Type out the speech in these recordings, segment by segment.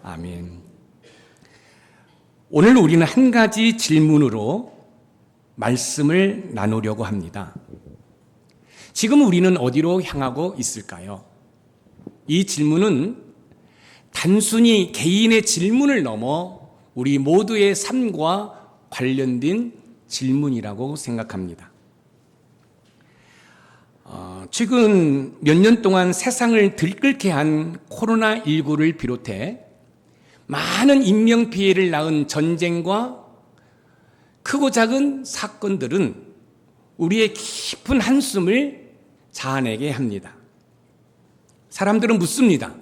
아멘. 오늘 우리는 한 가지 질문으로 말씀을 나누려고 합니다. 지금 우리는 어디로 향하고 있을까요? 이 질문은 단순히 개인의 질문을 넘어 우리 모두의 삶과 관련된 질문이라고 생각합니다. 최근 몇 년 동안 세상을 들끓게 한 코로나19를 비롯해 많은 인명피해를 낳은 전쟁과 크고 작은 사건들은 우리의 깊은 한숨을 자아내게 합니다. 사람들은 묻습니다.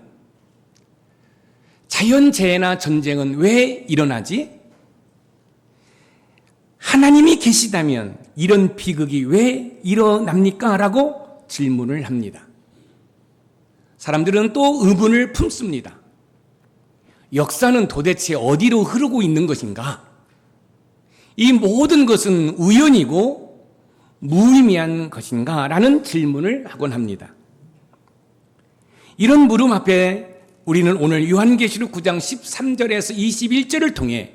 자연재해나 전쟁은 왜 일어나지? 하나님이 계시다면 이런 비극이 왜 일어납니까? 라고 질문을 합니다. 사람들은 또 의문을 품습니다. 역사는 도대체 어디로 흐르고 있는 것인가? 이 모든 것은 우연이고 무의미한 것인가? 라는 질문을 하곤 합니다. 이런 물음 앞에 우리는 오늘 요한계시록 9장 13절에서 21절을 통해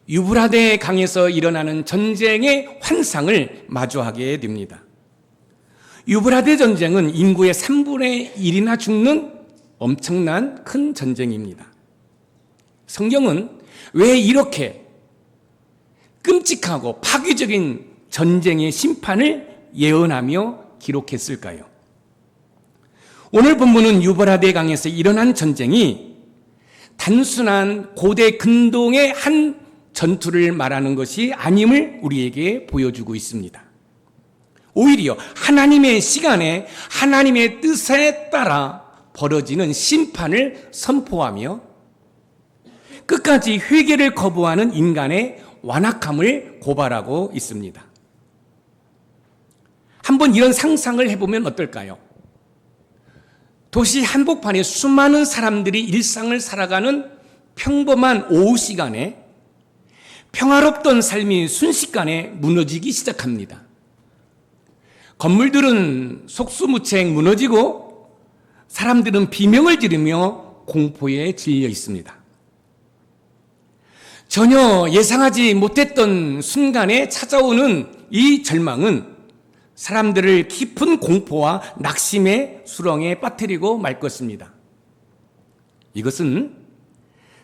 유브라데 강에서 일어나는 전쟁의 환상을 마주하게 됩니다. 유브라데 전쟁은 인구의 3분의 1이나 죽는 엄청난 큰 전쟁입니다. 성경은 왜 이렇게 끔찍하고 파괴적인 전쟁의 심판을 예언하며 기록했을까요? 오늘 본문은 유브라데 강에서 일어난 전쟁이 단순한 고대 근동의 한 전투를 말하는 것이 아님을 우리에게 보여주고 있습니다. 오히려 하나님의 시간에 하나님의 뜻에 따라 벌어지는 심판을 선포하며 끝까지 회개를 거부하는 인간의 완악함을 고발하고 있습니다. 한번 이런 상상을 해보면 어떨까요? 도시 한복판에 수많은 사람들이 일상을 살아가는 평범한 오후 시간에 평화롭던 삶이 순식간에 무너지기 시작합니다. 건물들은 속수무책 무너지고 사람들은 비명을 지르며 공포에 질려 있습니다. 전혀 예상하지 못했던 순간에 찾아오는 이 절망은 사람들을 깊은 공포와 낙심의 수렁에 빠뜨리고 말 것입니다. 이것은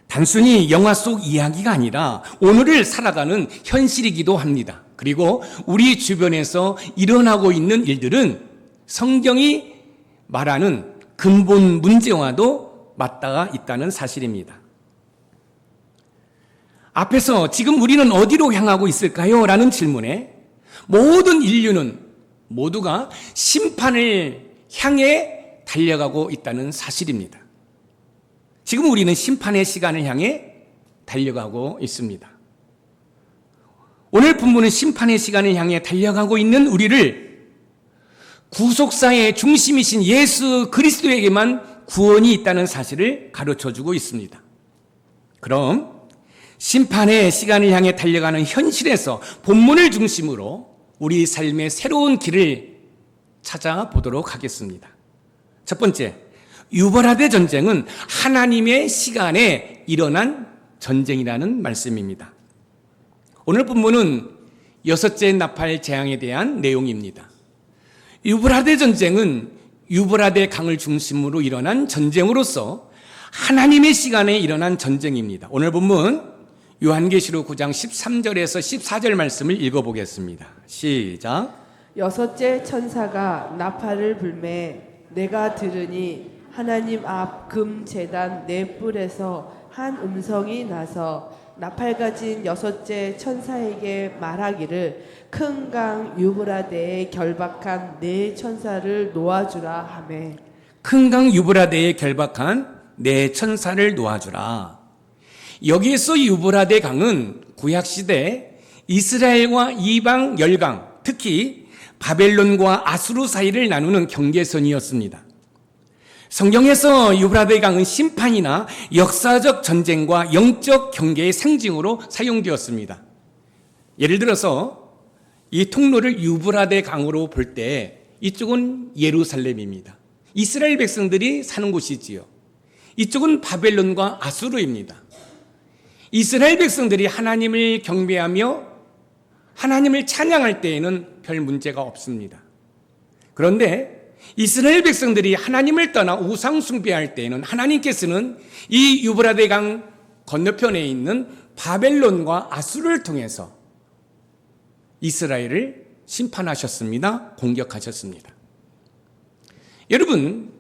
단순히 영화 속 이야기가 아니라 오늘을 살아가는 현실이기도 합니다. 그리고 우리 주변에서 일어나고 있는 일들은 성경이 말하는 근본 문제와도 맞닿아 있다는 사실입니다. 앞에서 지금 우리는 어디로 향하고 있을까요? 라는 질문에 모든 인류는 모두가 심판을 향해 달려가고 있다는 사실입니다. 지금 우리는 심판의 시간을 향해 달려가고 있습니다. 오늘 본문은 심판의 시간을 향해 달려가고 있는 우리를 구속사의 중심이신 예수 그리스도에게만 구원이 있다는 사실을 가르쳐주고 있습니다. 그럼 심판의 시간을 향해 달려가는 현실에서 본문을 중심으로 우리 삶의 새로운 길을 찾아보도록 하겠습니다. 첫 번째, 유브라데 전쟁은 하나님의 시간에 일어난 전쟁이라는 말씀입니다. 오늘 본문은 여섯째 나팔 재앙에 대한 내용입니다. 유브라데 전쟁은 유브라데 강을 중심으로 일어난 전쟁으로서 하나님의 시간에 일어난 전쟁입니다. 오늘 본문 요한계시록 9장 13절에서 14절 말씀을 읽어보겠습니다. 시작. 여섯째 천사가 나팔을 불매 내가 들으니 하나님 앞 금 제단 네 뿔에서 한 음성이 나서 나팔 가진 여섯째 천사에게 말하기를 큰 강 유브라데에 결박한 네 천사를 놓아주라 하매. 큰 강 유브라데에 결박한 네 천사를 놓아주라. 여기에서 유브라데 강은 구약시대 이스라엘과 이방 열강, 특히 바벨론과 아수르 사이를 나누는 경계선이었습니다. 성경에서 유브라데 강은 심판이나 역사적 전쟁과 영적 경계의 상징으로 사용되었습니다. 예를 들어서 이 통로를 유브라데 강으로 볼 때 이쪽은 예루살렘입니다. 이스라엘 백성들이 사는 곳이지요. 이쪽은 바벨론과 아수르입니다. 이스라엘 백성들이 하나님을 경배하며 하나님을 찬양할 때에는 별 문제가 없습니다. 그런데 이스라엘 백성들이 하나님을 떠나 우상 숭배할 때에는 하나님께서는 이 유브라데 강 건너편에 있는 바벨론과 아수르를 통해서 이스라엘을 심판하셨습니다. 공격하셨습니다. 여러분,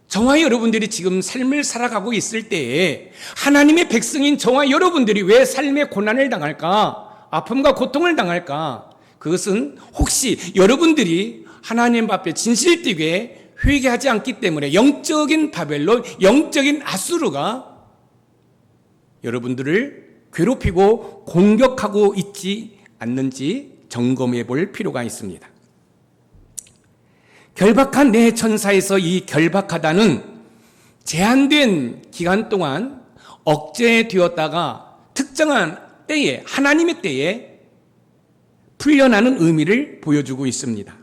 저와 여러분들이 지금 삶을 살아가고 있을 때에 하나님의 백성인 저와 여러분들이 왜 삶의 고난을 당할까? 아픔과 고통을 당할까? 그것은 혹시 여러분들이 하나님 앞에 진실되게 회개하지 않기 때문에 영적인 바벨론, 영적인 아수르가 여러분들을 괴롭히고 공격하고 있지 않는지 점검해 볼 필요가 있습니다. 결박한 내 천사에서 이 결박하다는 제한된 기간 동안 억제되었다가 특정한 때에, 하나님의 때에 풀려나는 의미를 보여주고 있습니다.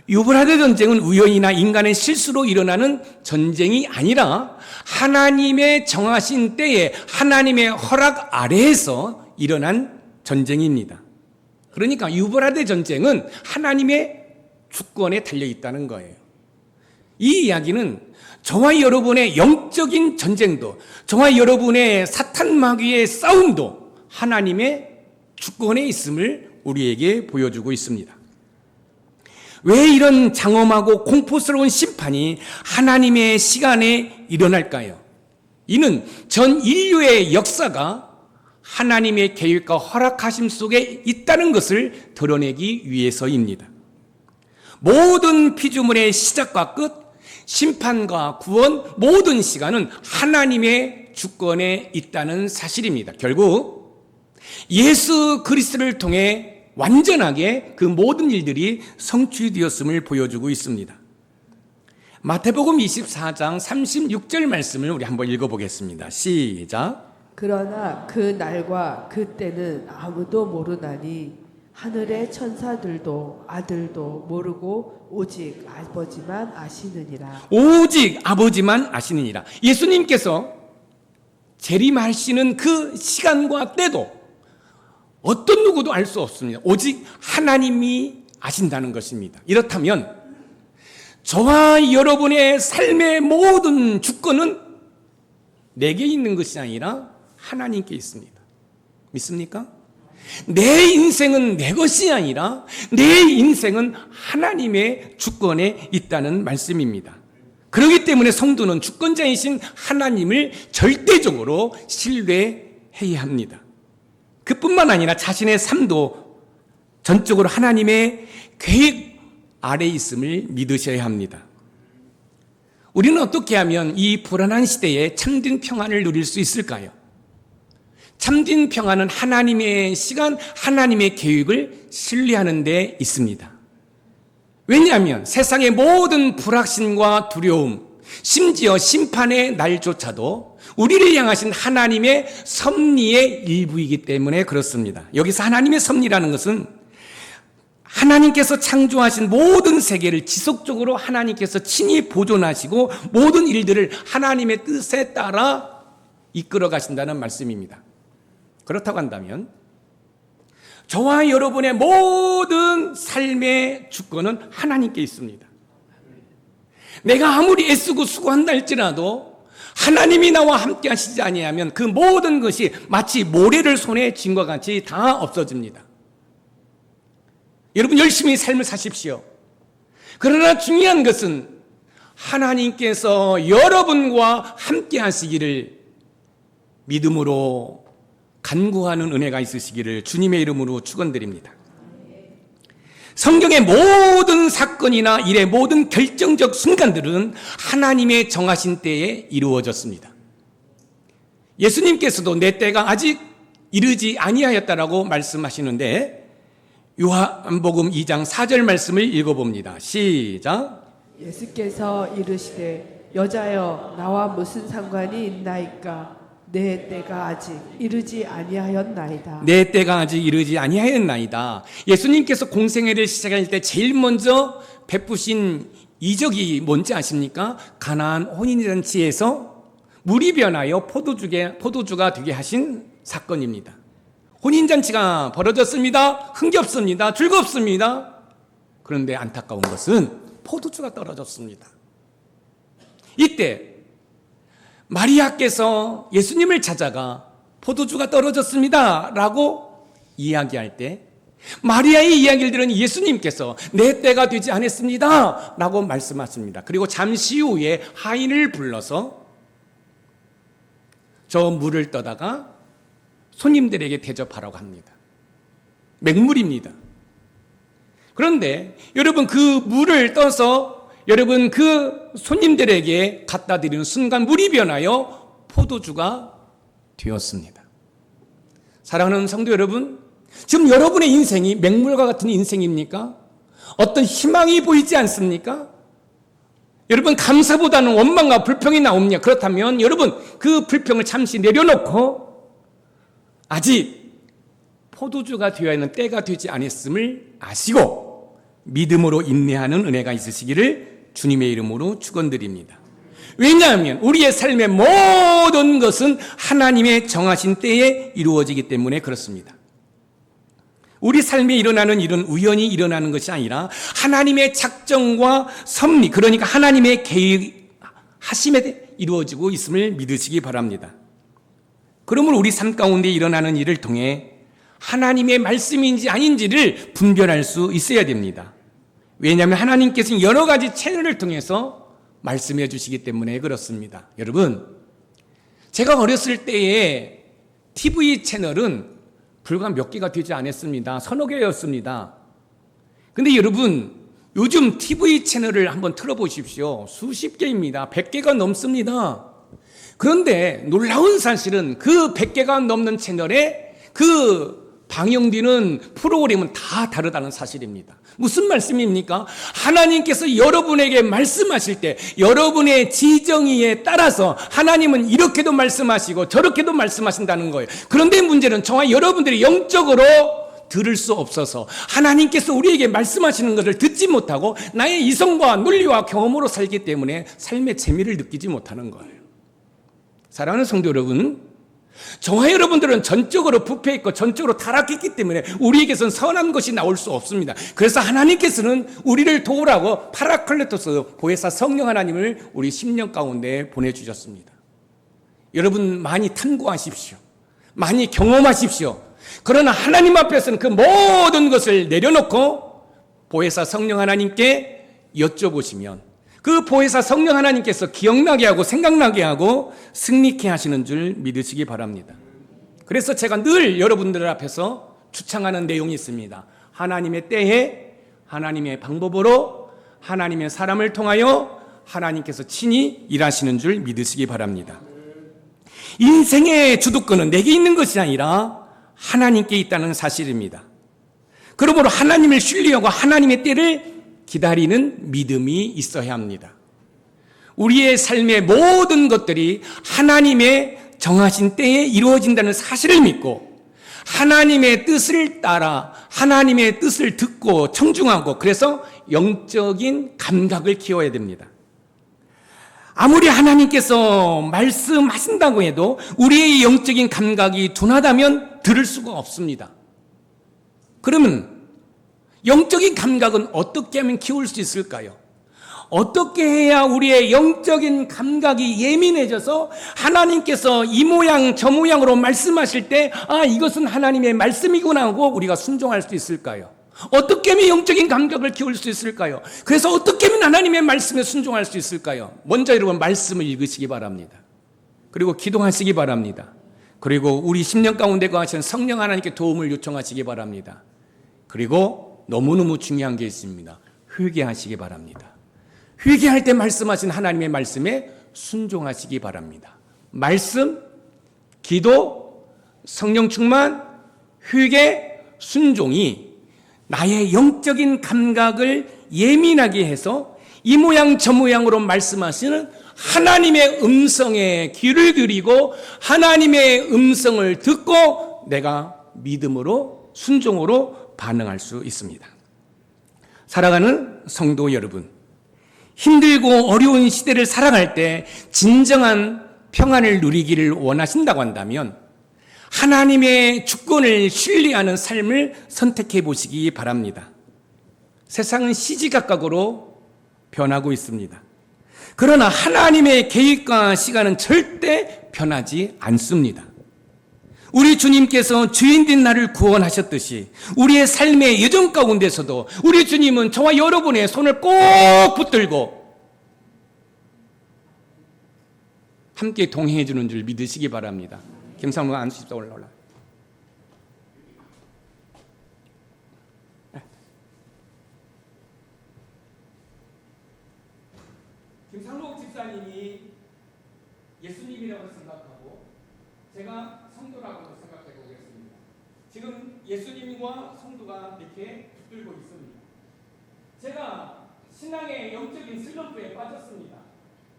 유브라데 전쟁은 우연이나 인간의 실수로 일어나는 전쟁이 아니라 하나님의 정하신 때에 하나님의 허락 아래에서 일어난 전쟁입니다. 그러니까 유브라데 전쟁은 하나님의 주권에 달려 있다는 거예요. 이 이야기는 저와 여러분의 영적인 전쟁도, 저와 여러분의 사탄 마귀의 싸움도 하나님의 주권에 있음을 우리에게 보여주고 있습니다. 왜 이런 장엄하고 공포스러운 심판이 하나님의 시간에 일어날까요? 이는 전 인류의 역사가 하나님의 계획과 허락하심 속에 있다는 것을 드러내기 위해서입니다. 모든 피조물의 시작과 끝, 심판과 구원, 모든 시간은 하나님의 주권에 있다는 사실입니다. 결국 예수 그리스도를 통해 완전하게 그 모든 일들이 성취되었음을 보여주고 있습니다. 마태복음 24장 36절 말씀을 우리 한번 읽어보겠습니다. 시작. 그러나 그 날과 그 때는 아무도 모르나니 하늘의 천사들도 아들도 모르고 오직 아버지만 아시느니라. 오직 아버지만 아시느니라. 예수님께서 재림하시는 그 시간과 때도 어떤 누구도 알 수 없습니다. 오직 하나님이 아신다는 것입니다. 이렇다면 저와 여러분의 삶의 모든 주권은 내게 있는 것이 아니라 하나님께 있습니다. 믿습니까? 내 인생은 내 것이 아니라 내 인생은 하나님의 주권에 있다는 말씀입니다. 그렇기 때문에 성도는 주권자이신 하나님을 절대적으로 신뢰해야 합니다. 그뿐만 아니라 자신의 삶도 전적으로 하나님의 계획 아래 있음을 믿으셔야 합니다. 우리는 어떻게 하면 이 불안한 시대에 참된 평안을 누릴 수 있을까요? 참된 평안은 하나님의 시간, 하나님의 계획을 신뢰하는 데 있습니다. 왜냐하면 세상의 모든 불확신과 두려움, 심지어 심판의 날조차도 우리를 향하신 하나님의 섭리의 일부이기 때문에 그렇습니다. 여기서 하나님의 섭리라는 것은 하나님께서 창조하신 모든 세계를 지속적으로 하나님께서 친히 보존하시고 모든 일들을 하나님의 뜻에 따라 이끌어 가신다는 말씀입니다. 그렇다고 한다면 저와 여러분의 모든 삶의 주권은 하나님께 있습니다. 내가 아무리 애쓰고 수고한다 할지라도 하나님이 나와 함께 하시지 아니하면 그 모든 것이 마치 모래를 손에 쥔 것 같이 다 없어집니다. 여러분 열심히 삶을 사십시오. 그러나 중요한 것은 하나님께서 여러분과 함께 하시기를 믿음으로 간구하는 은혜가 있으시기를 주님의 이름으로 축원드립니다. 성경의 모든 사건이나 일의 모든 결정적 순간들은 하나님의 정하신 때에 이루어졌습니다. 예수님께서도 내 때가 아직 이르지 아니하였다라고 말씀하시는데 요한복음 2장 4절 말씀을 읽어봅니다. 시작. 예수께서 이르시되 여자여 나와 무슨 상관이 있나이까 내 때가 아직 이르지 아니하였나이다. 내 때가 아직 이르지 아니하였나이다. 예수님께서 공생애를 시작할 때 제일 먼저 베푸신 이적이 뭔지 아십니까? 가나안 혼인잔치에서 물이 변하여 포도주가 되게 하신 사건입니다. 혼인잔치가 벌어졌습니다. 흥겹습니다. 즐겁습니다. 그런데 안타까운 것은 포도주가 떨어졌습니다. 이때 마리아께서 예수님을 찾아가 포도주가 떨어졌습니다 라고 이야기할 때 마리아의 이야기를 들은 예수님께서 내 때가 되지 않았습니다 라고 말씀하십니다. 그리고 잠시 후에 하인을 불러서 저 물을 떠다가 손님들에게 대접하라고 합니다. 맹물입니다. 그런데 여러분 그 물을 떠서 여러분 그 손님들에게 갖다 드리는 순간 물이 변하여 포도주가 되었습니다. 사랑하는 성도 여러분, 지금 여러분의 인생이 맹물과 같은 인생입니까? 어떤 희망이 보이지 않습니까? 여러분 감사보다는 원망과 불평이 나옵니까? 그렇다면 여러분 그 불평을 잠시 내려놓고 아직 포도주가 되어야 하는 때가 되지 않았음을 아시고 믿음으로 인내하는 은혜가 있으시기를 주님의 이름으로 축원드립니다. 왜냐하면 우리의 삶의 모든 것은 하나님의 정하신 때에 이루어지기 때문에 그렇습니다. 우리 삶에 일어나는 일은 우연히 일어나는 것이 아니라 하나님의 작정과 섭리, 그러니까 하나님의 계획하심에 이루어지고 있음을 믿으시기 바랍니다. 그러므로 우리 삶 가운데 일어나는 일을 통해 하나님의 말씀인지 아닌지를 분별할 수 있어야 됩니다. 왜냐하면 하나님께서는 여러 가지 채널을 통해서 말씀해 주시기 때문에 그렇습니다. 여러분, 제가 어렸을 때에 TV 채널은 불과 몇 개가 되지 않았습니다. 서너 개였습니다. 근데 여러분, 요즘 TV 채널을 한번 틀어보십시오. 수십 개입니다. 100개가 넘습니다. 그런데 놀라운 사실은 그 100개가 넘는 채널에 그 방영되는 프로그램은 다 다르다는 사실입니다. 무슨 말씀입니까? 하나님께서 여러분에게 말씀하실 때 여러분의 지정의에 따라서 하나님은 이렇게도 말씀하시고 저렇게도 말씀하신다는 거예요. 그런데 문제는 저와 여러분들이 영적으로 들을 수 없어서 하나님께서 우리에게 말씀하시는 것을 듣지 못하고 나의 이성과 논리와 경험으로 살기 때문에 삶의 재미를 느끼지 못하는 거예요. 사랑하는 성도 여러분, 저와 여러분들은 전적으로 부패했고 전적으로 타락했기 때문에 우리에게서는 선한 것이 나올 수 없습니다. 그래서 하나님께서는 우리를 도우라고 파라클레토스 보혜사 성령 하나님을 우리 심령 가운데 보내주셨습니다. 여러분 많이 탐구하십시오. 많이 경험하십시오. 그러나 하나님 앞에서는 그 모든 것을 내려놓고 보혜사 성령 하나님께 여쭤보시면 그 보혜사 성령 하나님께서 기억나게 하고 생각나게 하고 승리케 하시는 줄 믿으시기 바랍니다. 그래서 제가 늘 여러분들 앞에서 주창하는 내용이 있습니다. 하나님의 때에 하나님의 방법으로 하나님의 사람을 통하여 하나님께서 친히 일하시는 줄 믿으시기 바랍니다. 인생의 주도권은 내게 있는 것이 아니라 하나님께 있다는 사실입니다. 그러므로 하나님을 신뢰하고 하나님의 때를 기다리는 믿음이 있어야 합니다. 우리의 삶의 모든 것들이 하나님의 정하신 때에 이루어진다는 사실을 믿고 하나님의 뜻을 따라 하나님의 뜻을 듣고 청중하고 그래서 영적인 감각을 키워야 됩니다. 아무리 하나님께서 말씀하신다고 해도 우리의 영적인 감각이 둔하다면 들을 수가 없습니다. 그러면 영적인 감각은 어떻게 하면 키울 수 있을까요? 어떻게 해야 우리의 영적인 감각이 예민해져서 하나님께서 이 모양 저 모양으로 말씀하실 때 이것은 하나님의 말씀이구나 하고 우리가 순종할 수 있을까요? 어떻게 하면 영적인 감각을 키울 수 있을까요? 그래서 어떻게 하면 하나님의 말씀에 순종할 수 있을까요? 먼저 여러분 말씀을 읽으시기 바랍니다. 그리고 기도하시기 바랍니다. 그리고 우리 심령 가운데 거하시는 성령 하나님께 도움을 요청하시기 바랍니다. 그리고 너무너무 중요한 게 있습니다. 회개하시기 바랍니다. 회개할 때 말씀하신 하나님의 말씀에 순종하시기 바랍니다. 말씀, 기도, 성령 충만, 회개, 순종이 나의 영적인 감각을 예민하게 해서 이 모양 저 모양으로 말씀하시는 하나님의 음성에 귀를 기울이고 하나님의 음성을 듣고 내가 믿음으로 순종으로 반응할 수 있습니다. 사랑하는 성도 여러분, 힘들고 어려운 시대를 살아갈 때 진정한 평안을 누리기를 원하신다고 한다면 하나님의 주권을 신뢰하는 삶을 선택해 보시기 바랍니다. 세상은 시시각각으로 변하고 있습니다. 그러나 하나님의 계획과 시간은 절대 변하지 않습니다. 우리 주님께서 주인된 나를 구원하셨듯이 우리의 삶의 여정 가운데서도 우리 주님은 저와 여러분의 손을 꼭 붙들고 함께 동행해 주는 줄 믿으시기 바랍니다. 김상무가 앉으십시오. 올라올라. 김상록 집사님이 예수님이라고 생각하고 제가 성도라고 생각해 보겠습니다. 지금 예수님과 성도가 이렇게 붙들고 있습니다. 제가 신앙의 영적인 슬럼프에 빠졌습니다.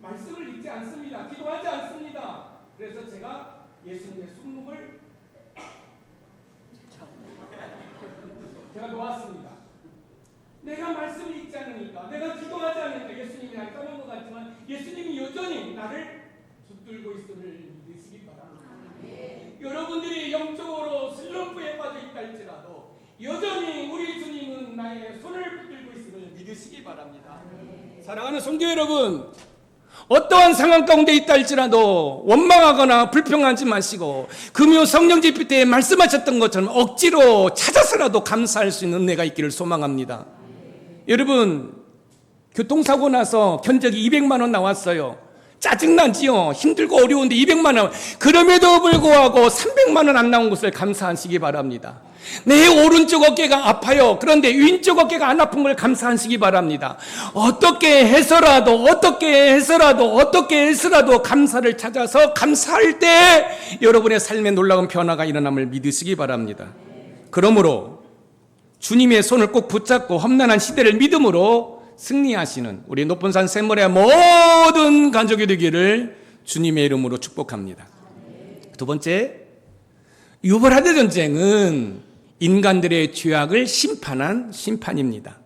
말씀을 읽지 않습니다. 기도하지 않습니다. 그래서 제가 예수님의 손목을 제가 놓았습니다. 내가 말씀을 읽지 않으니까, 내가 기도하지 않으니까 예수님이 나를 떠난 것 같지만 예수님이 여전히 나를 붙들고 있음을 믿으시기 바랍니다. 여러분들이 영적으로 슬럼프에 빠져 있다 할지라도 여전히 우리 주님은 나의 손을 붙들고 있음을 믿으시기 바랍니다. 사랑하는 성도 여러분, 어떠한 상황 가운데 있다 할지라도 원망하거나 불평하지 마시고 금요 성령 집회 때 말씀하셨던 것처럼 억지로 찾아서라도 감사할 수 있는 은혜가 있기를 소망합니다. 여러분, 교통사고 나서 견적이 200만 원 나왔어요. 짜증나지요. 힘들고 어려운데 200만 원. 그럼에도 불구하고 300만 원 안 나온 것을 감사하시기 바랍니다. 내 오른쪽 어깨가 아파요. 그런데 왼쪽 어깨가 안 아픈 걸 감사하시기 바랍니다. 어떻게 해서라도 감사를 찾아서 감사할 때 여러분의 삶에 놀라운 변화가 일어남을 믿으시기 바랍니다. 그러므로 주님의 손을 꼭 붙잡고 험난한 시대를 믿음으로 승리하시는 우리 높은 산 샘물의 모든 가족이 되기를 주님의 이름으로 축복합니다. 두 번째, 유브라데 전쟁은 인간들의 죄악을 심판한 심판입니다.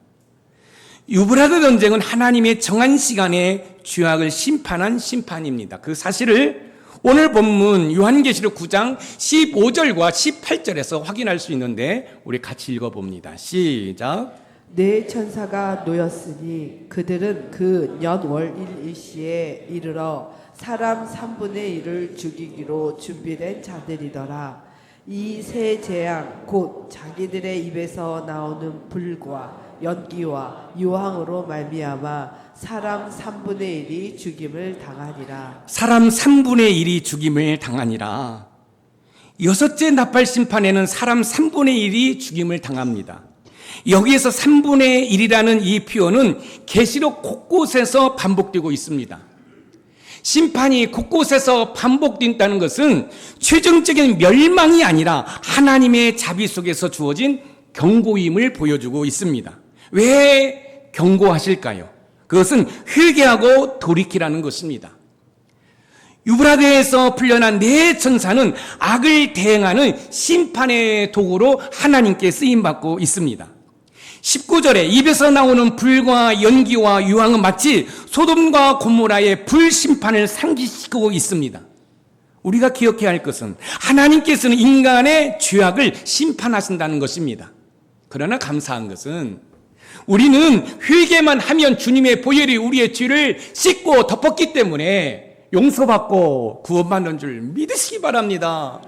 유브라데 전쟁은 하나님의 정한 시간에 죄악을 심판한 심판입니다. 그 사실을 오늘 본문 요한계시록 9장 15절과 18절에서 확인할 수 있는데 우리 같이 읽어봅니다. 시작. 네 천사가 놓였으니 그들은 그 년월 일시에 이르러 사람 3분의 1을 죽이기로 준비된 자들이더라. 이 세 재앙 곧 자기들의 입에서 나오는 불과 연기와 유황으로 말미암아 사람 3분의 1이 죽임을 당하니라. 사람 3분의 1이 죽임을 당하니라. 여섯째 나팔 심판에는 사람 3분의 1이 죽임을 당합니다. 여기에서 3분의 1이라는 이 표현은 계시록 곳곳에서 반복되고 있습니다. 심판이 곳곳에서 반복된다는 것은 최종적인 멸망이 아니라 하나님의 자비 속에서 주어진 경고임을 보여주고 있습니다. 왜 경고하실까요? 그것은 회개하고 돌이키라는 것입니다. 유브라데에서 풀려난 네 천사는 악을 대행하는 심판의 도구로 하나님께 쓰임받고 있습니다. 19절에 입에서 나오는 불과 연기와 유황은 마치 소돔과 고모라의 불심판을 상기시키고 있습니다. 우리가 기억해야 할 것은 하나님께서는 인간의 죄악을 심판하신다는 것입니다. 그러나 감사한 것은 우리는 회개만 하면 주님의 보혈이 우리의 죄를 씻고 덮었기 때문에 용서받고 구원받는 줄 믿으시기 바랍니다.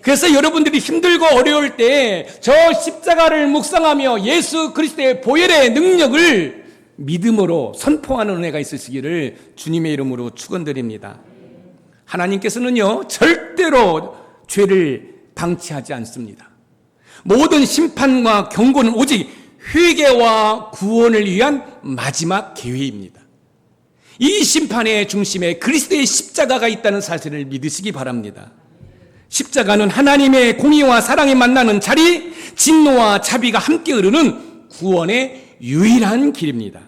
그래서 여러분들이 힘들고 어려울 때 저 십자가를 묵상하며 예수 그리스도의 보혈의 능력을 믿음으로 선포하는 은혜가 있으시기를 주님의 이름으로 축원드립니다. 하나님께서는요 절대로 죄를 방치하지 않습니다. 모든 심판과 경고는 오직 회개와 구원을 위한 마지막 기회입니다. 이 심판의 중심에 그리스도의 십자가가 있다는 사실을 믿으시기 바랍니다. 십자가는 하나님의 공의와 사랑이 만나는 자리, 진노와 자비가 함께 흐르는 구원의 유일한 길입니다.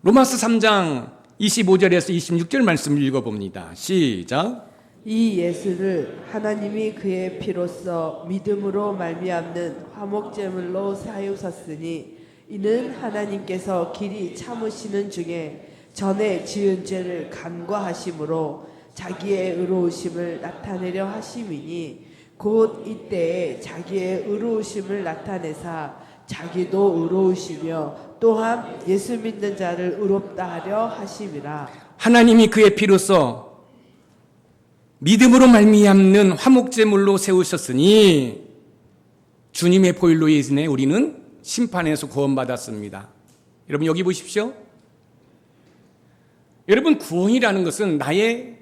로마서 3장 25절에서 26절 말씀을 읽어봅니다. 시작. 이 예수를 하나님이 그의 피로써 믿음으로 말미암는 화목제물로 사유셨으니 이는 하나님께서 길이 참으시는 중에 전에 지은 죄를 간과하심으로 자기의 의로우심을 나타내려 하심이니 곧 이때에 자기의 의로우심을 나타내사 자기도 의로우시며 또한 예수 믿는 자를 의롭다 하려 하심이라. 하나님이 그의 피로써 믿음으로 말미암는 화목제물로 세우셨으니 주님의 보혈로 인해 우리는 심판에서 구원받았습니다. 여러분 여기 보십시오. 여러분 구원이라는 것은 나의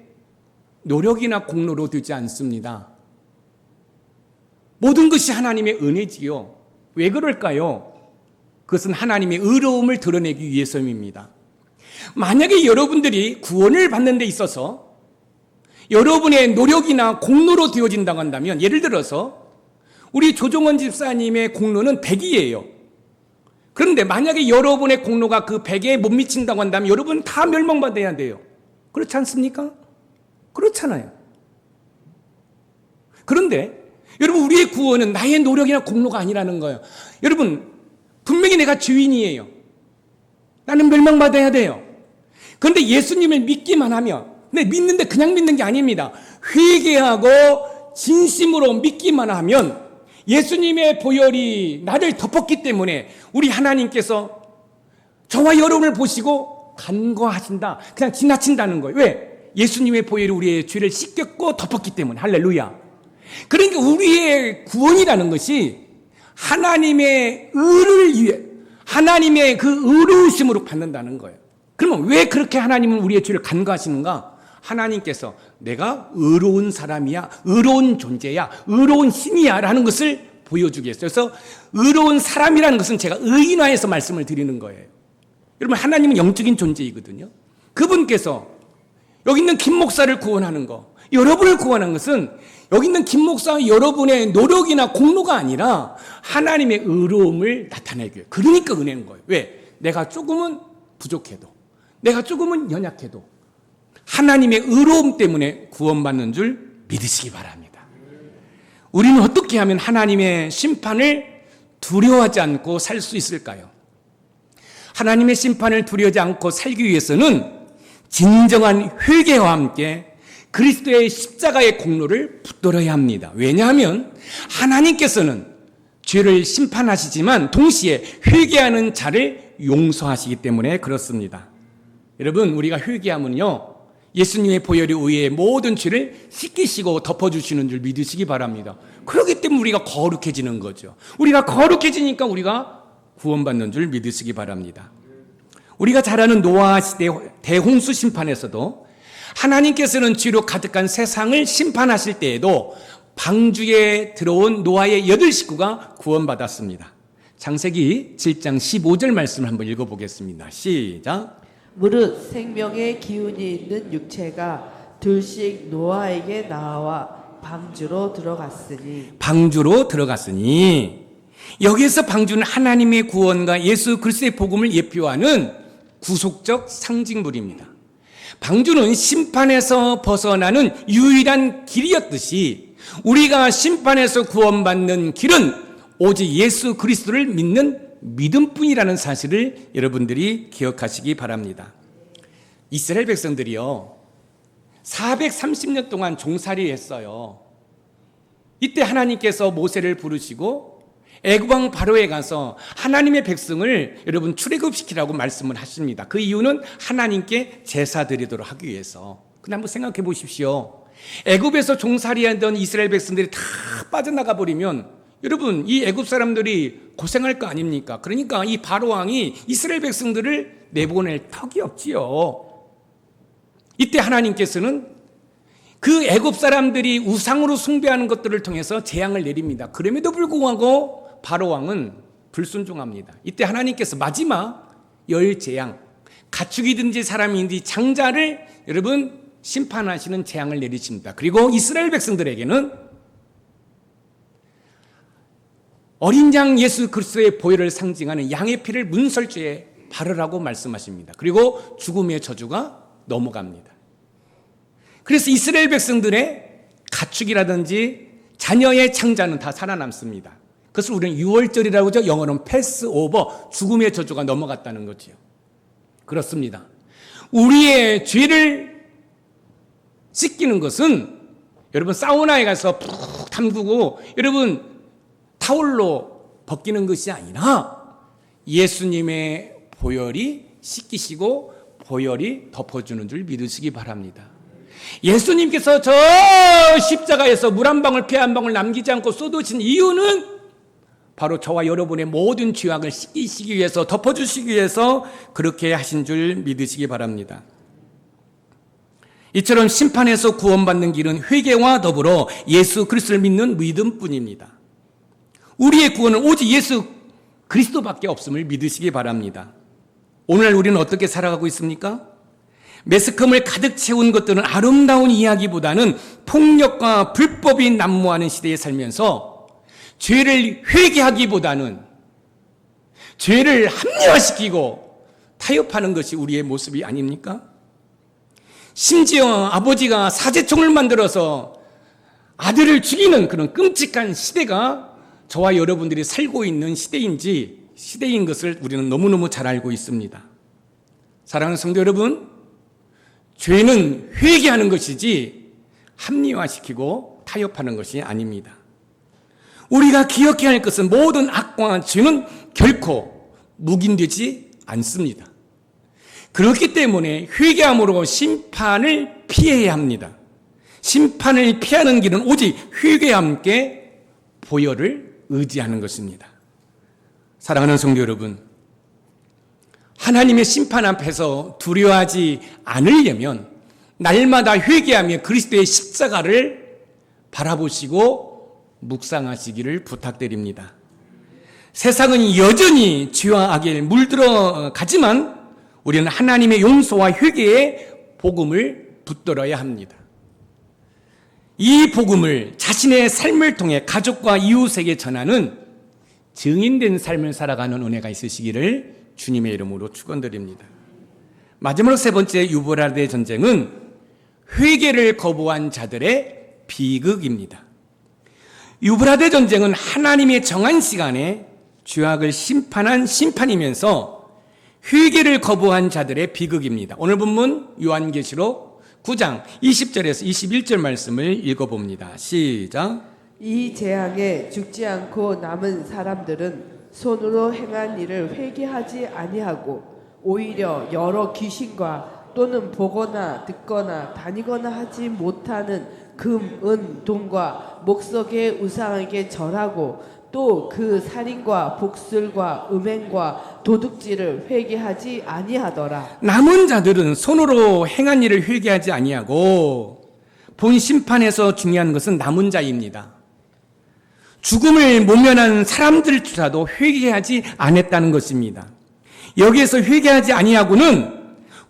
노력이나 공로로 되지 않습니다. 모든 것이 하나님의 은혜지요. 왜 그럴까요? 그것은 하나님의 의로움을 드러내기 위해서입니다. 만약에 여러분들이 구원을 받는 데 있어서 여러분의 노력이나 공로로 되어진다고 한다면, 예를 들어서 우리 조종원 집사님의 공로는 100이에요. 그런데 만약에 여러분의 공로가 그 100에 못 미친다고 한다면 여러분 다 멸망받아야 돼요. 그렇지 않습니까? 그렇잖아요. 그런데 여러분 우리의 구원은 나의 노력이나 공로가 아니라는 거예요. 여러분 분명히 내가 죄인이에요. 나는 멸망받아야 돼요. 그런데 예수님을 믿기만 하면, 근데 믿는데 그냥 믿는 게 아닙니다. 회개하고 진심으로 믿기만 하면 예수님의 보혈이 나를 덮었기 때문에 우리 하나님께서 저와 여러분을 보시고 간과하신다. 그냥 지나친다는 거예요. 왜? 예수님의 보혈이 우리의 죄를 씻겼고 덮었기 때문에. 할렐루야. 그러니까 우리의 구원이라는 것이 하나님의 의를 위해, 하나님의 그 의로우심으로 받는다는 거예요. 그러면 왜 그렇게 하나님은 우리의 죄를 간과하시는가? 하나님께서 내가 의로운 사람이야, 의로운 존재야, 의로운 신이야 라는 것을 보여주기 위해서. 그래서 의로운 사람이라는 것은 제가 의인화해서 말씀을 드리는 거예요. 여러분 하나님은 영적인 존재이거든요. 그분께서 여기 있는 김 목사를 구원하는 거, 여러분을 구원한 것은 여기 있는 김 목사와 여러분의 노력이나 공로가 아니라 하나님의 의로움을 나타내기 위해. 그러니까 은혜인 거예요. 왜? 내가 조금은 부족해도, 내가 조금은 연약해도 하나님의 의로움 때문에 구원받는 줄 믿으시기 바랍니다. 우리는 어떻게 하면 하나님의 심판을 두려워하지 않고 살 수 있을까요? 하나님의 심판을 두려워하지 않고 살기 위해서는 진정한 회개와 함께 그리스도의 십자가의 공로를 붙들어야 합니다. 왜냐하면 하나님께서는 죄를 심판하시지만 동시에 회개하는 자를 용서하시기 때문에 그렇습니다. 여러분 우리가 회개하면요 예수님의 보혈에 의해 모든 죄를 씻기시고 덮어주시는 줄 믿으시기 바랍니다. 그렇기 때문에 우리가 거룩해지는 거죠. 우리가 거룩해지니까 우리가 구원받는 줄 믿으시기 바랍니다. 우리가 잘 아는 노아 시대 대홍수 심판에서도 하나님께서는 죄로 가득한 세상을 심판하실 때에도 방주에 들어온 노아의 8식구가 구원받았습니다. 창세기 7장 15절 말씀을 한번 읽어보겠습니다. 시작. 무릇 생명의 기운이 있는 육체가 둘씩 노아에게 나와 방주로 들어갔으니 여기에서 방주는 하나님의 구원과 예수 그리스도의 복음을 예표하는 구속적 상징물입니다. 방주는 심판에서 벗어나는 유일한 길이었듯이 우리가 심판에서 구원받는 길은 오직 예수 그리스도를 믿는 믿음뿐이라는 사실을 여러분들이 기억하시기 바랍니다. 이스라엘 백성들이요 430년 동안 종살이 했어요. 이때 하나님께서 모세를 부르시고 애굽 왕 바로에 가서 하나님의 백성을 여러분 출애굽시키라고 말씀을 하십니다. 그 이유는 하나님께 제사 드리도록 하기 위해서. 근데 한번 생각해 보십시오. 애굽에서 종살이하던 이스라엘 백성들이 다 빠져나가 버리면 여러분 이 애굽 사람들이 고생할 거 아닙니까? 그러니까 이 바로 왕이 이스라엘 백성들을 내보낼 턱이 없지요. 이때 하나님께서는 그 애굽 사람들이 우상으로 숭배하는 것들을 통해서 재앙을 내립니다. 그럼에도 불구하고 바로 왕은 불순종합니다. 이때 하나님께서 마지막 열 재앙, 가축이든지 사람이든지 장자를 여러분 심판하시는 재앙을 내리십니다. 그리고 이스라엘 백성들에게는 어린 양 예수 그리스도의 보혈을 상징하는 양의 피를 문설주에 바르라고 말씀하십니다. 그리고 죽음의 저주가 넘어갑니다. 그래서 이스라엘 백성들의 가축이라든지 자녀의 창자는 다 살아남습니다. 그것을 우리는 유월절이라고 하죠. 영어로는 패스오버, 죽음의 저주가 넘어갔다는 거지요. 그렇습니다. 우리의 죄를 씻기는 것은 여러분 사우나에 가서 푹 담그고 여러분 타올로 벗기는 것이 아니라 예수님의 보혈이 씻기시고 보혈이 덮어주는 줄 믿으시기 바랍니다. 예수님께서 저 십자가에서 물 한 방울 피 한 방울 남기지 않고 쏟으신 이유는 바로 저와 여러분의 모든 죄악을 씻기시기 위해서 덮어주시기 위해서 그렇게 하신 줄 믿으시기 바랍니다. 이처럼 심판에서 구원받는 길은 회개와 더불어 예수 그리스도를 믿는 믿음뿐입니다. 우리의 구원은 오직 예수 그리스도밖에 없음을 믿으시기 바랍니다. 오늘 우리는 어떻게 살아가고 있습니까? 매스컴을 가득 채운 것들은 아름다운 이야기보다는 폭력과 불법이 난무하는 시대에 살면서 죄를 회개하기보다는 죄를 합리화시키고 타협하는 것이 우리의 모습이 아닙니까? 심지어 아버지가 사제총을 만들어서 아들을 죽이는 그런 끔찍한 시대가 저와 여러분들이 살고 있는 시대인 것을 우리는 너무너무 잘 알고 있습니다. 사랑하는 성도 여러분, 죄는 회개하는 것이지 합리화시키고 타협하는 것이 아닙니다. 우리가 기억해야 할 것은 모든 악과 죄는 결코 묵인되지 않습니다. 그렇기 때문에 회개함으로 심판을 피해야 합니다. 심판을 피하는 길은 오직 회개와 함께 보혈을 의지하는 것입니다. 사랑하는 성도 여러분, 하나님의 심판 앞에서 두려워하지 않으려면 날마다 회개하며 그리스도의 십자가를 바라보시고 묵상하시기를 부탁드립니다. 세상은 여전히 죄와 악에 물들어 가지만 우리는 하나님의 용서와 회개의 복음을 붙들어야 합니다. 이 복음을 자신의 삶을 통해 가족과 이웃에게 전하는 증인된 삶을 살아가는 은혜가 있으시기를 주님의 이름으로 축원드립니다. 마지막으로 세 번째 유브라데 전쟁은 회개를 거부한 자들의 비극입니다. 유브라데 전쟁은 하나님의 정한 시간에 죄악을 심판한 심판이면서 회개를 거부한 자들의 비극입니다. 오늘 본문 요한계시록 9장 20절에서 21절 말씀을 읽어봅니다. 시작. 이 재앙에 죽지 않고 남은 사람들은 손으로 행한 일을 회개하지 아니하고 오히려 여러 귀신과 또는 보거나 듣거나 다니거나 하지 못하는 금, 은, 동과 목석의 우상에게 절하고 또 그 살인과 복술과 음행과 도둑질을 회개하지 아니하더라. 남은 자들은 손으로 행한 일을 회개하지 아니하고 본 심판에서 중요한 것은 남은 자입니다. 죽음을 모면한 사람들조차도 회개하지 않았다는 것입니다. 여기에서 회개하지 아니하고는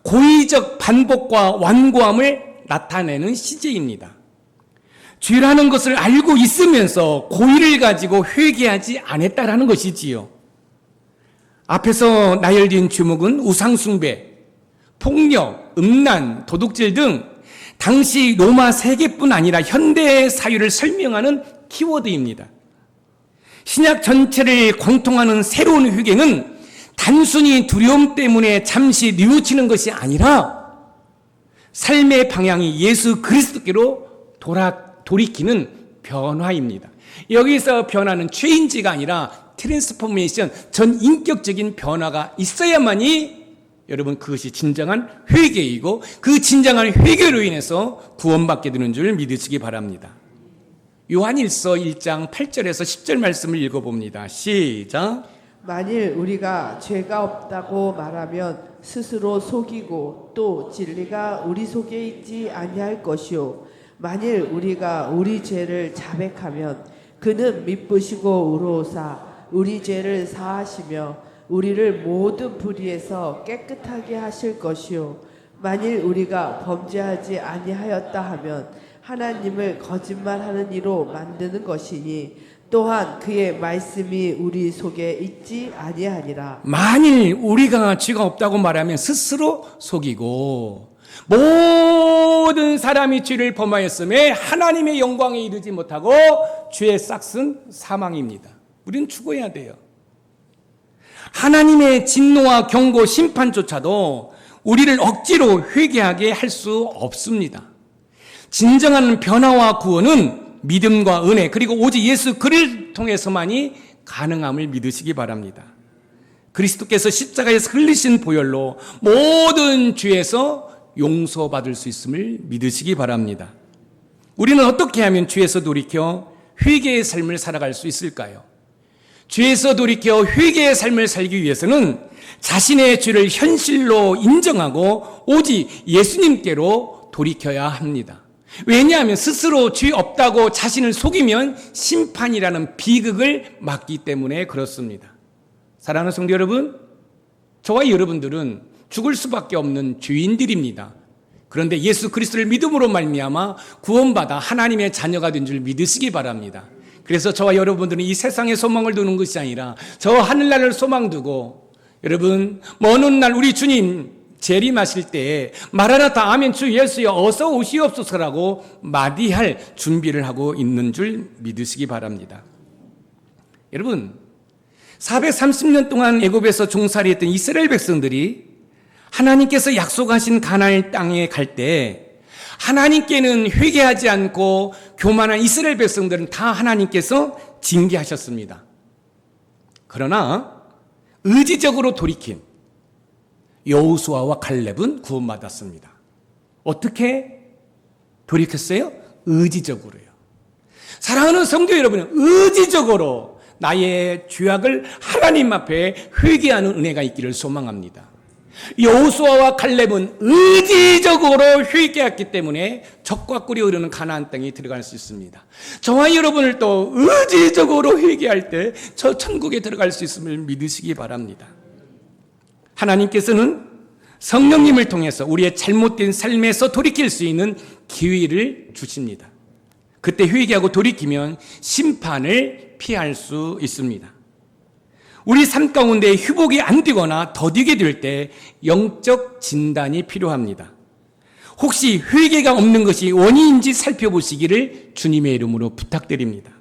고의적 반복과 완고함을 나타내는 시제입니다. 죄라는 것을 알고 있으면서 고의를 가지고 회개하지 않았다라는 것이지요. 앞에서 나열된 죄목은 우상숭배, 폭력, 음란, 도둑질 등 당시 로마 세계뿐 아니라 현대의 사유를 설명하는 키워드입니다. 신약 전체를 관통하는 새로운 회개는 단순히 두려움 때문에 잠시 뉘우치는 것이 아니라 삶의 방향이 예수 그리스도께로 돌이키는 변화입니다. 여기서 변화는 체인지가 아니라 트랜스포메이션, 전인격적인 변화가 있어야만이 여러분 그것이 진정한 회개이고 그 진정한 회개로 인해서 구원받게 되는 줄 믿으시기 바랍니다. 요한일서 1장 8절에서 10절 말씀을 읽어봅니다. 시작. 만일 우리가 죄가 없다고 말하면 스스로 속이고 또 진리가 우리 속에 있지 아니할 것이요 만일 우리가 우리 죄를 자백하면 그는 미쁘시고 의로우사 우리 죄를 사하시며 우리를 모든 불의에서 깨끗하게 하실 것이요 만일 우리가 범죄하지 아니하였다 하면 하나님을 거짓말하는 이로 만드는 것이니 또한 그의 말씀이 우리 속에 있지 아니하니라. 만일 우리가 죄가 없다고 말하면 스스로 속이고 모든 사람이 죄를 범하였음에 하나님의 영광에 이르지 못하고 죄의 싹은 사망입니다. 우리는 죽어야 돼요. 하나님의 진노와 경고, 심판조차도 우리를 억지로 회개하게 할 수 없습니다. 진정한 변화와 구원은 믿음과 은혜 그리고 오직 예수 그를 통해서만이 가능함을 믿으시기 바랍니다. 그리스도께서 십자가에서 흘리신 보혈로 모든 죄에서 용서받을 수 있음을 믿으시기 바랍니다. 우리는 어떻게 하면 죄에서 돌이켜 회개의 삶을 살아갈 수 있을까요? 죄에서 돌이켜 회개의 삶을 살기 위해서는 자신의 죄를 현실로 인정하고 오직 예수님께로 돌이켜야 합니다. 왜냐하면 스스로 죄 없다고 자신을 속이면 심판이라는 비극을 맞기 때문에 그렇습니다. 사랑하는 성도 여러분, 저와 여러분들은 죽을 수밖에 없는 죄인들입니다. 그런데 예수 그리스도를 믿음으로 말미암아 구원받아 하나님의 자녀가 된 줄 믿으시기 바랍니다. 그래서 저와 여러분들은 이 세상에 소망을 두는 것이 아니라 저 하늘나라를 소망 두고, 여러분 먼 훗날 우리 주님 재림하실 때에 마라나타 아멘 주 예수여 어서 오시옵소서라고 마디할 준비를 하고 있는 줄 믿으시기 바랍니다. 여러분 430년 동안 애굽에서 종살이했던 이스라엘 백성들이 하나님께서 약속하신 가나안 땅에 갈 때 하나님께는 회개하지 않고 교만한 이스라엘 백성들은 다 하나님께서 징계하셨습니다. 그러나 의지적으로 돌이킨 여호수아와 갈렙은 구원받았습니다. 어떻게 돌이켰어요? 의지적으로요. 사랑하는 성도 여러분, 의지적으로 나의 죄악을 하나님 앞에 회개하는 은혜가 있기를 소망합니다. 여호수아와 갈렙은 의지적으로 회개했기 때문에 적과 꿀이 흐르는 가나안 땅에 들어갈 수 있습니다. 저와 여러분을 또 의지적으로 회개할 때 저 천국에 들어갈 수 있음을 믿으시기 바랍니다. 하나님께서는 성령님을 통해서 우리의 잘못된 삶에서 돌이킬 수 있는 기회를 주십니다. 그때 회개하고 돌이키면 심판을 피할 수 있습니다. 우리 삶 가운데 회복이 안 되거나 더디게 될 때 영적 진단이 필요합니다. 혹시 회개가 없는 것이 원인인지 살펴보시기를 주님의 이름으로 부탁드립니다.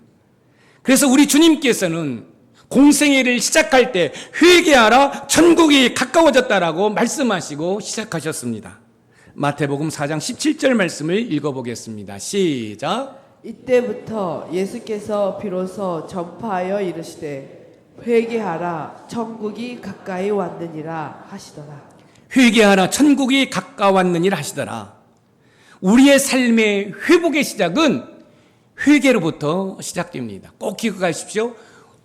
그래서 우리 주님께서는 공생애를 시작할 때 회개하라 천국이 가까워졌다라고 말씀하시고 시작하셨습니다. 마태복음 4장 17절 말씀을 읽어보겠습니다. 시작. 이때부터 예수께서 비로소 전파하여 이르시되 회개하라 천국이 가까이 왔느니라 하시더라. 회개하라 천국이 가까웠느니라 하시더라. 우리의 삶의 회복의 시작은 회개로부터 시작됩니다. 꼭 기억하십시오.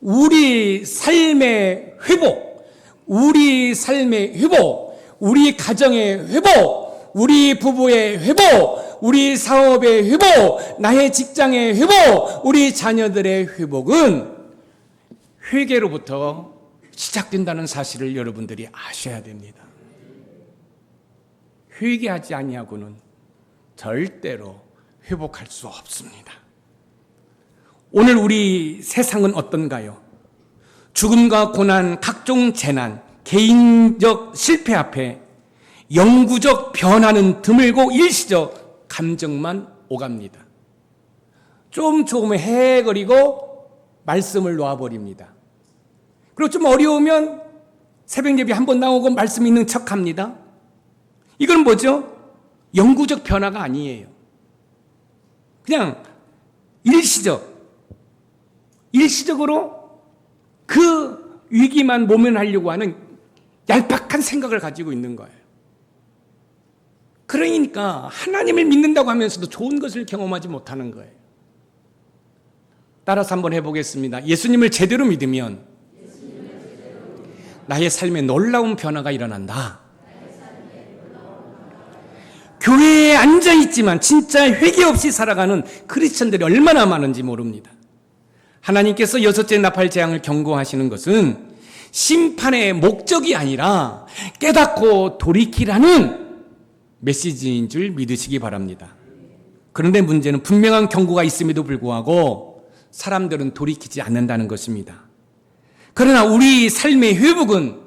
우리 삶의 회복, 우리 삶의 회복, 우리 가정의 회복, 우리 부부의 회복, 우리 사업의 회복, 나의 직장의 회복, 우리 자녀들의 회복은 회개로부터 시작된다는 사실을 여러분들이 아셔야 됩니다. 회개하지 아니하고는 절대로 회복할 수 없습니다. 오늘 우리 세상은 어떤가요? 죽음과 고난, 각종 재난, 개인적 실패 앞에 영구적 변화는 드물고 일시적 감정만 오갑니다. 조금 헤거리고 말씀을 놓아버립니다. 그리고 좀 어려우면 새벽 예배 한번 나오고 말씀 있는 척합니다. 이건 뭐죠? 영구적 변화가 아니에요. 그냥 일시적으로 그 위기만 모면하려고 하는 얄팍한 생각을 가지고 있는 거예요. 그러니까 하나님을 믿는다고 하면서도 좋은 것을 경험하지 못하는 거예요. 따라서 한번 해보겠습니다. 예수님을 제대로 믿으면 나의 삶에 놀라운 변화가 일어난다. 교회에 앉아있지만 진짜 회개 없이 살아가는 크리스천들이 얼마나 많은지 모릅니다. 하나님께서 여섯째 나팔 재앙을 경고하시는 것은 심판의 목적이 아니라 깨닫고 돌이키라는 메시지인 줄 믿으시기 바랍니다. 그런데 문제는 분명한 경고가 있음에도 불구하고 사람들은 돌이키지 않는다는 것입니다. 그러나 우리 삶의 회복은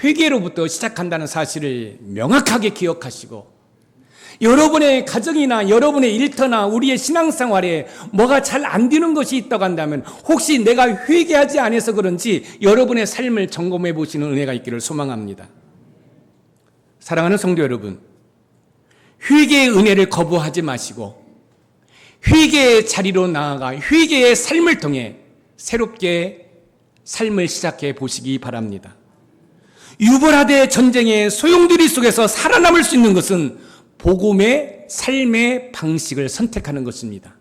회개로부터 시작한다는 사실을 명확하게 기억하시고, 여러분의 가정이나 여러분의 일터나 우리의 신앙생활에 뭐가 잘 안 되는 것이 있다고 한다면 혹시 내가 회개하지 않아서 그런지 여러분의 삶을 점검해 보시는 은혜가 있기를 소망합니다. 사랑하는 성도 여러분, 회개의 은혜를 거부하지 마시고 회개의 자리로 나아가 회개의 삶을 통해 새롭게 삶을 시작해 보시기 바랍니다. 유보라데 전쟁의 소용돌이 속에서 살아남을 수 있는 것은 복음의 삶의 방식을 선택하는 것입니다.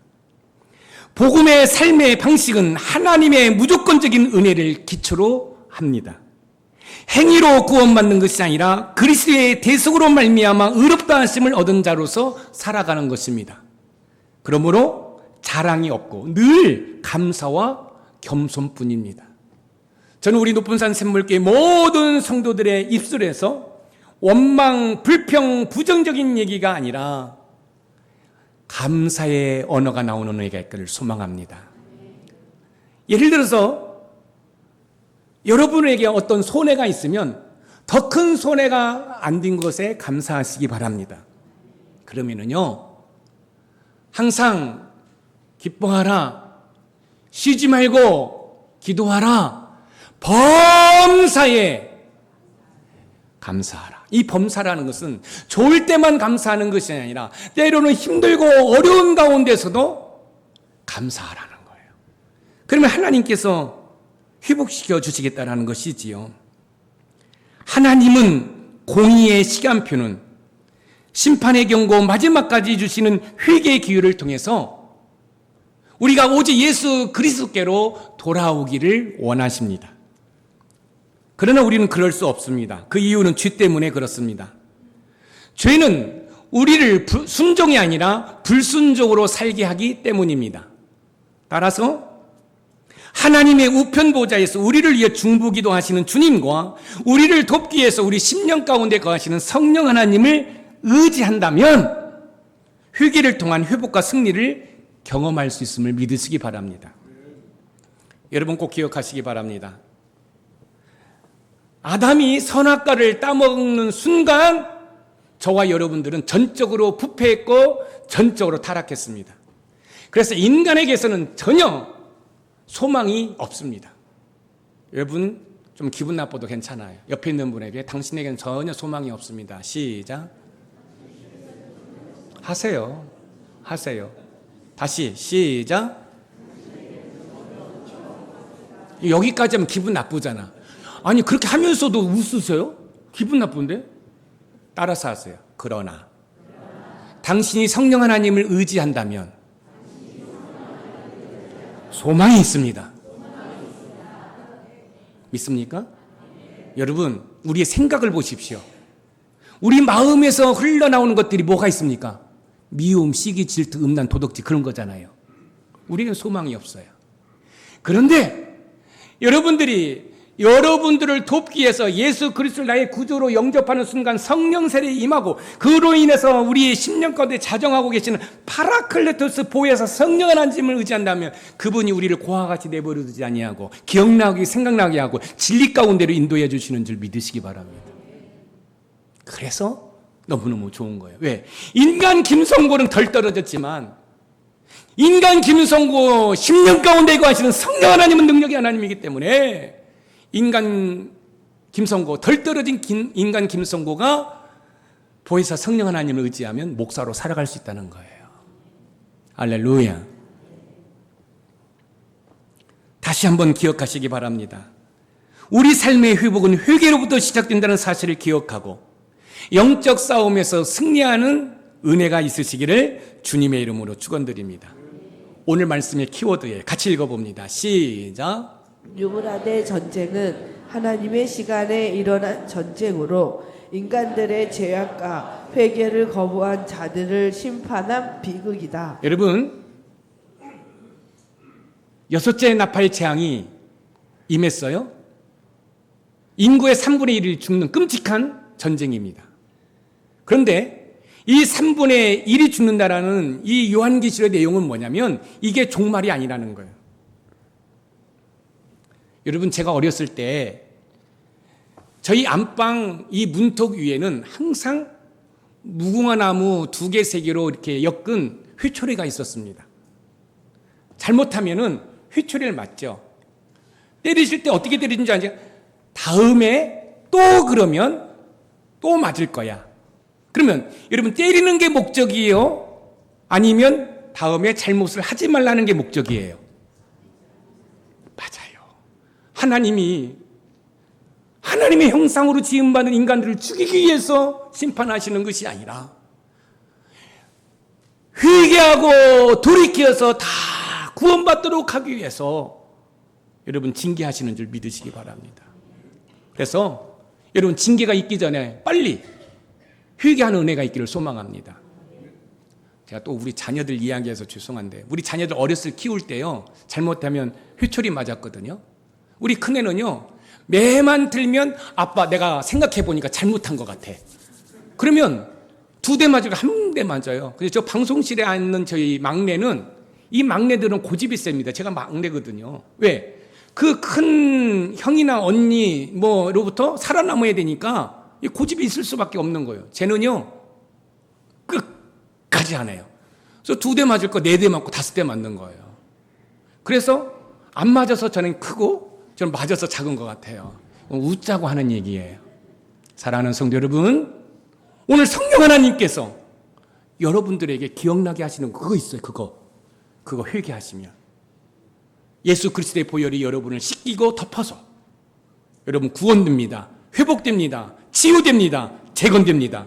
복음의 삶의 방식은 하나님의 무조건적인 은혜를 기초로 합니다. 행위로 구원받는 것이 아니라 그리스도의 대속으로 말미암아 의롭다 하심을 얻은 자로서 살아가는 것입니다. 그러므로 자랑이 없고 늘 감사와 겸손뿐입니다. 저는 우리 높은산 샘물교회 모든 성도들의 입술에서 원망, 불평, 부정적인 얘기가 아니라 감사의 언어가 나오는 은혜가 있기를 소망합니다. 예를 들어서 여러분에게 어떤 손해가 있으면 더 큰 손해가 안 된 것에 감사하시기 바랍니다. 그러면은요, 항상 기뻐하라, 쉬지 말고 기도하라, 범사에 감사하라. 이 범사라는 것은 좋을 때만 감사하는 것이 아니라 때로는 힘들고 어려운 가운데서도 감사하라는 거예요. 그러면 하나님께서 회복시켜 주시겠다는 것이지요. 하나님은 공의의 시간표는 심판의 경고 마지막까지 주시는 회개의 기회를 통해서 우리가 오직 예수 그리스도께로 돌아오기를 원하십니다. 그러나 우리는 그럴 수 없습니다. 그 이유는 죄 때문에 그렇습니다. 죄는 우리를 순종이 아니라 불순종으로 살게 하기 때문입니다. 따라서 하나님의 우편 보좌에서 우리를 위해 중보기도 하시는 주님과 우리를 돕기 위해서 우리 심령 가운데 거하시는 성령 하나님을 의지한다면 회개를 통한 회복과 승리를 경험할 수 있음을 믿으시기 바랍니다. 여러분 꼭 기억하시기 바랍니다. 아담이 선악과를 따먹는 순간 저와 여러분들은 전적으로 부패했고 전적으로 타락했습니다. 그래서 인간에게서는 전혀 소망이 없습니다. 여러분 좀 기분 나빠도 괜찮아요. 옆에 있는 분에게 당신에게는 전혀 소망이 없습니다. 시작. 하세요. 다시 시작. 여기까지 하면 기분 나쁘잖아. 아니 그렇게 하면서도 웃으세요? 기분 나쁜데? 따라서 하세요. 그러나 당신이 성령 하나님을 의지한다면 소망이 있습니다. 믿습니까? 여러분 우리의 생각을 보십시오. 우리 마음에서 흘러나오는 것들이 뭐가 있습니까? 미움, 시기, 질투, 음란, 도덕질 그런 거잖아요. 우리는 소망이 없어요. 그런데 여러분들을 돕기 위해서 예수 그리스도를 나의 구주로 영접하는 순간 성령 세례에 임하고 그로 인해서 우리의 심령 가운데 자정하고 계시는 파라클레토스 보혜사 성령 하나님을 의지한다면 그분이 우리를 고아와 같이 내버려 두지 아니하고 기억나게 생각나게 하고 진리 가운데로 인도해 주시는 줄 믿으시기 바랍니다. 그래서 너무너무 좋은 거예요. 왜? 인간 김성고는 덜 떨어졌지만 인간 김성고 10년 가운데 거하시는 성령 하나님은 능력의 하나님이기 때문에 인간 김성고 덜 떨어진 인간 김성고가 보혜사 성령 하나님을 의지하면 목사로 살아갈 수 있다는 거예요. 할렐루야. 다시 한번 기억하시기 바랍니다. 우리 삶의 회복은 회개로부터 시작된다는 사실을 기억하고 영적 싸움에서 승리하는 은혜가 있으시기를 주님의 이름으로 축원드립니다. 오늘 말씀의 키워드에 같이 읽어봅니다. 시작. 유브라데 전쟁은 하나님의 시간에 일어난 전쟁으로 인간들의 죄악과 회개를 거부한 자들을 심판한 비극이다. 여러분, 여섯째 나팔 재앙이 임했어요. 인구의 3분의 1이 죽는 끔찍한 전쟁입니다. 그런데 이 3분의 1이 죽는다라는 이 요한계시록의 내용은 뭐냐면 이게 종말이 아니라는 거예요. 여러분 제가 어렸을 때 저희 안방 이 문턱 위에는 항상 무궁화 나무 2개, 3개로 이렇게 엮은 회초리가 있었습니다. 잘못하면은 회초리를 맞죠. 때리실 때 어떻게 때리는지 아죠? 다음에 또 그러면 또 맞을 거야. 그러면 여러분 때리는 게 목적이에요? 아니면 다음에 잘못을 하지 말라는 게 목적이에요? 맞아요. 하나님의 형상으로 지음받은 인간들을 죽이기 위해서 심판하시는 것이 아니라 회개하고 돌이켜서 다 구원받도록 하기 위해서 여러분 징계하시는 줄 믿으시기 바랍니다. 그래서 여러분 징계가 있기 전에 빨리 회개하는 은혜가 있기를 소망합니다. 제가 또 우리 자녀들 이야기해서 죄송한데 우리 자녀들 어렸을 키울 때요 잘못하면 회초리 맞았거든요. 우리 큰애는요 매만 들면 아빠 내가 생각해 보니까 잘못한 것 같아. 그러면 2대 맞으고 1대 맞아요. 그래서 저 방송실에 앉는 저희 막내는 이 막내들은 고집이 셉니다. 제가 막내거든요. 왜? 그 큰 형이나 언니 뭐로부터 살아남아야 되니까 이 고집이 있을 수밖에 없는 거예요. 쟤는요 끝까지 안 해요. 그래서 2대 맞을 거 4대 맞고 5대 맞는 거예요. 그래서 안 맞아서 저는 크고 저는 맞아서 작은 것 같아요. 웃자고 하는 얘기예요. 사랑하는 성도 여러분, 오늘 성령 하나님께서 여러분들에게 기억나게 하시는 그거 있어요. 그거 회개하시면 예수 그리스도의 보혈이 여러분을 씻기고 덮어서 여러분 구원됩니다. 회복됩니다. 치유됩니다. 재건됩니다.